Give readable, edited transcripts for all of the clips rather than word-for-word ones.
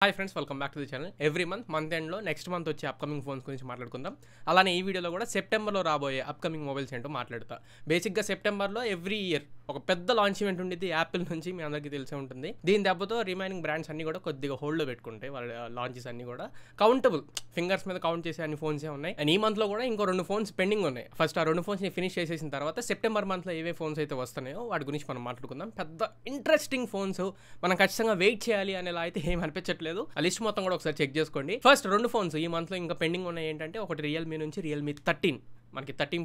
Hi friends, welcome back to the channel. Every month ఎండ్లో next month వచ్చే upcoming phones గురించి మాట్లాడుకుందాం. అలానే ఈ వీడియోలో కూడా సెప్టెంబర్లో రాబోయే అప్కమింగ్ మొబైల్స్ ఏంటో మాట్లాడతా. బేసిక్గా సెప్టెంబర్లో ఎవ్రీ ఇయర్ ఒక పెద్ద లాంచ్ ఈవెంట్ ఉండేది యాపిల్ నుంచి, మీ అందరికీ తెలిసే ఉంటుంది. దీని దెబ్బతో రిమైనింగ్ బ్రాండ్స్ అన్ని కూడా కొద్దిగా హోల్డ్లో పెట్టుకుంటాయి. వాళ్ళ లాంచెస్ అన్ని కూడా కౌంటబుల్, ఫింగర్స్ మీద కౌంట్ చేసే అన్ని ఫోన్సే ఉన్నాయి. అండ్ ఈ మంత్లో కూడా ఇంకో 2 ఫోన్స్ పెండింగ్ ఉన్నాయి. ఫస్ట్ ఆ 2 ఫోన్స్ని ఫినిష్ చేసేసిన తర్వాత సెప్టెంబర్ మంత్లో ఏవే ఫోన్స్ అయితే వస్తున్నాయో వాటి గురించి మనం మాట్లాడుకుందాం. పెద్ద ఇంట్రెస్టింగ్ ఫోన్స్, మనం ఖచ్చితంగా వెయిట్ చేయాలి అనేలా అయితే ఏం అనిపించట్లేదు. ఆ లిస్ట్ మొత్తం కూడా ఒకసారి చెక్ చేసుకోండి. ఫస్ట్ 2 ఫోన్స్ ఈ మంత్లో ఇంకా పెండింగ్ ఉన్నాయి ఏంటంటే, ఒకటి రియల్మీ నుంచి రియల్మీ 13, మనకి 13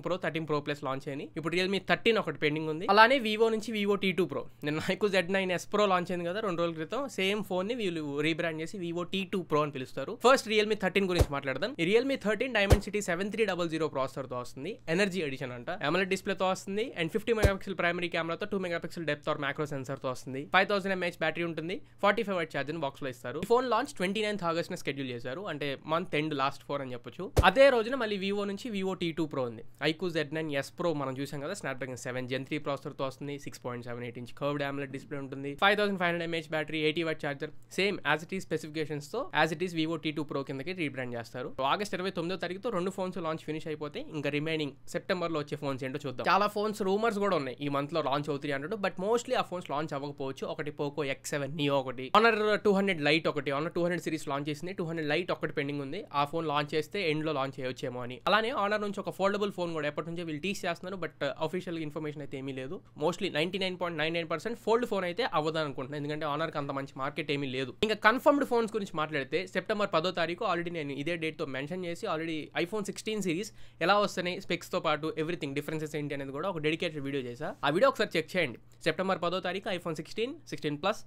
Pro ప్లస్ లాంచ్ అయింది. ఇప్పుడు రియల్మీ 13 ఒకటి పెండింగ్ ఉంది. అలానే వివో నుంచి వివో T2 Pro, నిన్న ఐక్యూ Z9S Pro లాంచ్ అయింది కదా 2 రోజుల క్రితం. సేమ్ ఫోన్ ని వీళ్ళు రీబ్రాండ్ చేసి వివో T2 Pro అని పిలుస్తారు. ఫస్ట్ రియల్మీ 13 గురించి మాట్లాడదాం. ఈ రియల్మీ 13 Dimensity 7300 ప్రాసెసర్ తో వస్తుంది. ఎనర్జీ ఎడిషన్ అంట. AMOLED డిస్ప్లే తో వస్తుంది. అండ్ 50 మెగాపిక్సెల్ ప్రైమరీ కెమెరాతో 2 megapixel depth or macro sensor తో వస్తుంది. 5000 mAh బ్యాటరీ ఉంటుంది. 45 వాట్ ఛార్జర్ బాక్స్ లో ఇస్తారు. ఈ ఫోన్ లాంచ్ 29th August ని షెడ్యూల్ చేశారు. అంటే మంత్ ఎండ్ లాస్ట్ 4 అని చెప్పొచ్చు. అదే రోజున మళ్ళీ వివో నుంచి వివో T2 Pro ఉంది. ఐక్యూ Z9S Pro మనం చూసాం కదా, స్నాప్డ్రాగన్ 7 Gen 3 ప్రాసెసర్ తో వస్తుంది. 6.78 ఇంచ్ కర్వ్డ్ AMOLED డిస్ప్లే ఉంటుంది. 5500 mAh battery, 80 watt charger. Same as it is specifications తో as it is Vivo T2 Pro కిందకి రీబ్రాండ్ చేస్తారు. ఆగస్ట్ 29వ తారీఖుతో 2 ఫోన్స్ లాంచ్ ఫినిష్ అయిపోతే ఇంకా రిమైనింగ్ సెప్టెంబర్ లో వచ్చే ఫోన్స్ ఏంటో చూద్దాం. చాలా ఫోన్స్ రూమర్స్ కూడా ఉన్నాయి ఈ మంత్ లో లాంచ్ అవుతాయి అన్నట్టు, బట్ మోస్ట్లీ ఆ ఫోన్స్ లాంచ్ అవ్వకపోవచ్చు. ఒకటి పోకో X7 Neo, ఒకటి Honor 200 Lite, ఒకటి Honor 200 సిరీస్ లాంచ్ చేసింది. 200 Lite ఒకటి పెండింగ్ ఉంది. ఆ ఫోన్ లాంచ్ చేస్తే ఎండ్ లో లాంచ్ చేయొచ్చేమో అని. అలానే Honor నుంచి ఒక ఫోల్డబుల్ ఫోన్ కూడా ఎప్పటి నుంచో వీళ్ళు టీస్ చేస్తున్నారు, బట్ అఫీషియల్ ఇన్ఫర్మేషన్ అయితే ఏమీ లేదు. మోస్ట్లీ 99.99% ఫోల్డ్ ఫోన్ అయితే అవ్వదు అనుకుంటున్నాను, ఎందుకంటే ఆనర్కి అంత మంచి మార్కెట్ ఏమీ లేదు. ఇంకా కన్ఫర్మ్డ్ ఫోన్స్ గురించి మాట్లాడితే సెప్టెంబర్ 10వ తారీఖు ఆల్రెడీ నేను ఇదే డేట్ తో మెన్షన్ చేసి ఆల్రెడీ iPhone 16 సిరీస్ ఎలా వస్తున్నాయి, స్పెక్స్ తో పాటు ఎవ్రీథింగ్ డిఫరెన్సెస్ ఏంటి అనేది కూడా ఒక డెడికేటెడ్ వీడియో చేశా. ఆ వీడియో ఒకసారి చెక్ చేయండి. సెప్టెంబర్ 10వ తారీఖు iPhone 16, 16 Plus,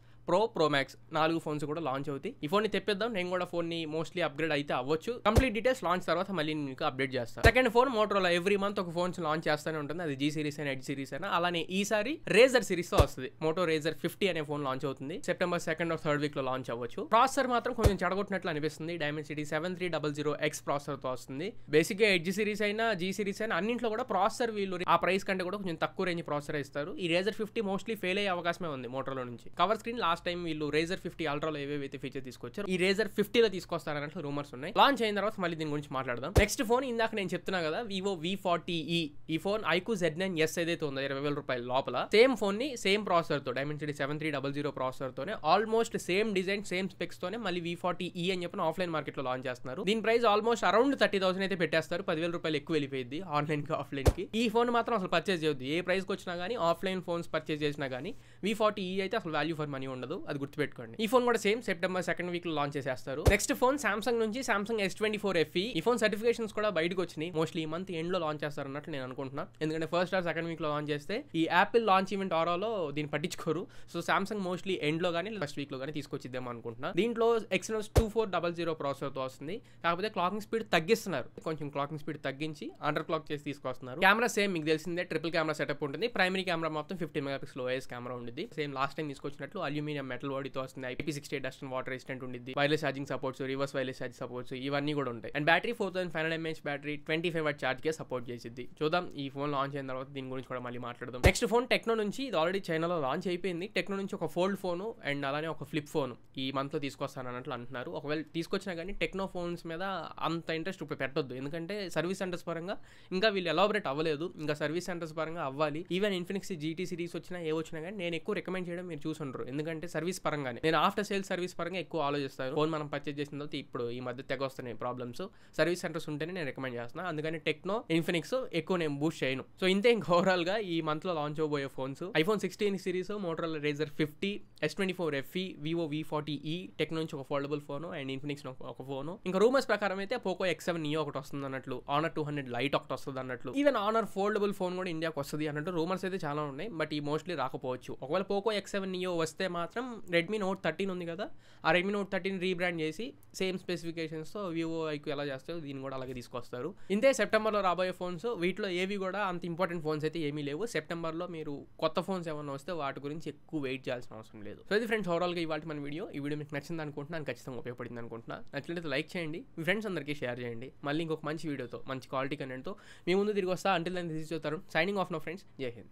Pro Max 4 phones కూడా లాంచ్ అవుతాయి. ఈ ఫోన్ ని తెప్పిద్దాం. నేను కూడా ఫోన్ ని మోస్ట్లీ అప్గ్రేడ్ అయితే అవ్వచ్చు. కంప్లీట్ డీటెయిల్స్ లాంచ్ తర్వాత మళ్ళీ మీకు అప్డేట్ చేస్తాను. Second phone Motorola every month ఒక ఫోన్స్ లాంచ్ చేస్తూనే ఉంటుంది. అది G సిరీస్ అయినా, Edge సిరీస్ అయినా. అలానే ఈసారి రేజర్ సిరీస్ తో వస్తుంది. మోటో రేజర్ 50 అనే ఫోన్ లాంచ్ అవుతుంది. September 2nd or 3rd week లో లాంచ్ అవ్వచ్చు. ప్రాసెసర్ మాత్రం కొంచెం చెడగొట్టినట్లు అనిపిస్తుంది. Dimensity 7300X ప్రాసెసర్ తో వస్తుంది. బేసిక్ గా Edge సిరీస్ అయినా, G సిరీస్ అయినా అన్నింటిలో కూడా ప్రాసెసర్ వీళ్ళు ఆ ప్రైస్ కంటే కూడా కొంచెం తక్కువ రేంజ్ ప్రాసెసర్ ఇస్తారు. ఈ రేజర్ 50 మోస్ట్లీ ఫెయిల్ అయ్యే అవకాశమే ఉంది మోటోలో నుంచి. కవర్ స్క్రీన్ లాస్ట్ టైం వీళ్ళు రేజర్ 50 అల్ట్రాలో ఏవేవైతే ఫీచర్ తీసుకొచ్చారు, ఈ రేజర్ 50 లో తీసుకొస్తారన్నట్లు రూమర్స్ ఉన్నాయి. లాంచ్ అయిన తర్వాత మళ్ళీ దీని గురించి మాట్లాడదాం. నెక్స్ట్ ఫోన్ ఇందాక నేను చెప్తున్నా కదా, వివో V40e. ఈ ఫోన్ ఐక్యూ Z9S ఏదైతే ఉందో 20,000 రూపాయల లోపల, సేమ్ ఫోన్ ని సేమ్ ప్రాసెసర్ తో Dimensity 7300 ప్రాసెసర్ తోనే almost same design, same specs తోనే మళ్ళీ V40e అని చెప్పిన ఆఫ్లైన్ మార్కెట్ లో లాంచ్ చేస్తున్నారు. దీని ప్రైస్ ఆల్మోస్ట్ అరౌండ్ 30,000 అయితే పెట్టేస్తారు. 10,000 రూపాయలు ఎక్కువ వెళ్ళిపోయింది ఆన్లైన్ కి ఆఫ్లైన్ కి. ఈ ఫోన్ మాత్రం అసలు పర్చేజ్ చేయొద్దు. ఏ ప్రైస్ కి వచ్చినా కానీ, ఆఫ్లైన్ ఫోన్స్ పర్చేజ్ చేసినా కానీ V40e అయితే అసలు వాల్యూ ఫర్ మనీ ఉండదు. అది గుర్తుపెట్టుకోండి. ఈ ఫోన్ కూడా సేమ్ సెప్టెంబర్ 2nd వీక్ లో లాంచ్ చేసేస్తారు. నెక్స్ట్ ఫోన్ సామ్సంగ్ నుంచి సామ్సంగ్ S24 FE. ఈ ఫోన్ సర్టిఫికేషన్స్ కూడా బయటకు వచ్చినాయి. మోస్ట్లీ ఈ మంత్ ఎండ్ లో లాంచ్ చేస్తారు అన్నట్లు నేను అనుకుంటున్నా. ఎందుకంటే 1st or 2nd వీక్ లో లాంచ్ చేస్తే ఈ యాపిల్ లాంచ్ ఈవెంట్ ఆరాలో దీన్ని పట్టించుకోరు. సో సామ్సంగ్ మోస్ట్లీ ఎండ్ లో కానీ ఫస్ట్ వీక్ లో కానీ తీసుకొచ్చిద్దాం అనుకుంటున్నా. దీంట్లో Exynos 2400 ప్రాసెసర్ తో వస్తుంది. కాకపోతే క్లాకింగ్ స్పీడ్ తగ్గిస్తున్నారు. కొంచెం క్లాకింగ్ స్పీడ్ తగ్గించి అండర్ క్లాక్ చేసి తీసుకొస్తున్నారు. కెమెరా సేమ్ మీకు తెలిసిందే, ట్రిపుల్ కెమెరా సెటప్ ఉంటుంది. ప్రైమరీ కెమెరా మొత్తం 50 మెగాపిక్సెల్ OIS కెమెరా ఉంటుంది. సేమ్ లాస్ట్ టైం తీసుకొచ్చినట్లు అల్యూమినియం మెటల్ బాడీతో వస్తుంది. IP68 dust and water resistant ఉంటుంది. Wireless charging supports, reverse wireless charging supports ఇవన్నీ కూడా ఉంటాయి. And battery 4500 mAh battery, 25 watt charge కే సపోర్ట్ చేసిద్ది. చూద్దాం ఈ ఫోన్ లాంచ్ అయిన తర్వాత దీని గురించి కూడా మళ్ళీ మాట్లాడదాం. నెక్స్ట్ ఫోన్ టెక్నో నుంచి, ఇది ఆల్రెడీ చైనాలో లాంచ్ అయిపోయింది. టెక్నో నుంచి ఒక ఫోల్డ్ ఫోన్ అండ్ అలానే ఒక ఫ్లిప్ ఫోన్ ఈ మంత్ లో తీసుకొస్తాను అన్నట్లు అంటున్నారు. ఒకవేళ తీసుకొచ్చినా కానీ టెక్నో ఫోన్స్ మీద అంత ఇంట్రెస్ట్ ఇప్పుడు పెట్టొద్దు. ఎందుకంటే సర్వీస్ సెంటర్స్ పరంగా ఇంకా వీళ్ళు ఎలాబరేట్ అవ్వలేదు. ఇంకా సర్వీస్ సెంటర్స్ పరంగా అవ్వాలి. ఈవెన్ ఇన్ఫినిక్స్ GT సిరీస్ వచ్చినా ఏ వచ్చినా కానీ నేను ఎక్కువ రికమెండ్ చేయడం మీరు చూసుంటారు. ఎందుకంటే సర్వీస్ పరంగానే, నేను ఆఫ్టర్ సేల్ సర్వీస్ పరంగా ఎక్కువ ఆలోచిస్తాను. ఫోన్ మనం పర్చేజ్ చేసిన తర్వాత ఇప్పుడు ఈ మధ్య తెగ వస్తున్నాయి ప్రాబ్లమ్స్. సర్వీస్ సెంటర్స్ ఉంటేనే నేను రికమెండ్ చేస్తున్నాను. అందుకని టెక్నో, ఇన్ఫినిక్స్ ఎక్కువ నేను బూస్ట్ చేయను. సో ఇంతే. ఇంకా ఓవరాల్ గా ఈ మంత్ లో లాంచ్ అవబోయే phones iPhone 16 series, Motorola Razr 50, S24 FE, Vivo V40e, Tecno నుంచి ఒక ఫోల్డబుల్ ఫోన్ అండ్ ఇన్ఫినిక్స్ ఒక ఫోన్. ఇంకా రూమర్స్ ప్రకారం అయితే పోకో X7 Neo ఒకటి వస్తుంది అన్నట్లు, Honor 200 Lite ఒకటి వస్తుంది అన్నట్లు, ఈవెన్ Honor ఫోల్డబుల్ ఫోన్ కూడా ఇండియాకి వస్తుంది అన్నట్టు రూమర్స్ అయితే చాలా ఉన్నాయి. బట్ ఈ మోస్ట్లీ రాకపోవచ్చు. ఒకవేళ పోకో X7 Neo వస్తే మాత్రం Redmi Note 13 ఉంది కదా, ఆ Redmi Note 13 రీబ్రాండ్ చేసి సేమ్ స్పెసిఫికేషన్స్ తో వివో ఐక్యూ ఎలా చేస్తారో దీన్ని కూడా అలాగే తీసుకొస్తారు. ఇంతే సెప్టెంబర్ లో రాబోయే ఫోన్స్. వీటిలో ఏవి కూడా అంత ఇంపార్టెంట్ ఫోన్స్ అయితే ఏమీ లేవు. సెప్టెంబర్ లో మీరు కొత్త ఫోన్స్ ఏమన్నా వస్తే వాటి గురించి ఎక్కువ వెయిట్ చేయాల్సిన అవసరం లేదు. సో ఇది ఫ్రెండ్స్ ఓవరాల్ గా ఇవాళ మన వీడియో. ఈ వీడియో మీకు నచ్చింది అనుకుంటున్నాను, ఖచ్చితంగా ఉపయోగపడింది అనుకుంటున్నా. నచ్చినట్లయితే లైక్ చేయండి, మీ ఫ్రెండ్స్ అందరికీ షేర్ చేయండి. మళ్ళీ ఇంకొక మంచి వీడియోతో, మంచి క్వాలిటీ కంటెంట్తో మీ ముందు తిరిగి వస్తా. Until then this is your Tarun, signing off now friends. Jai Hind.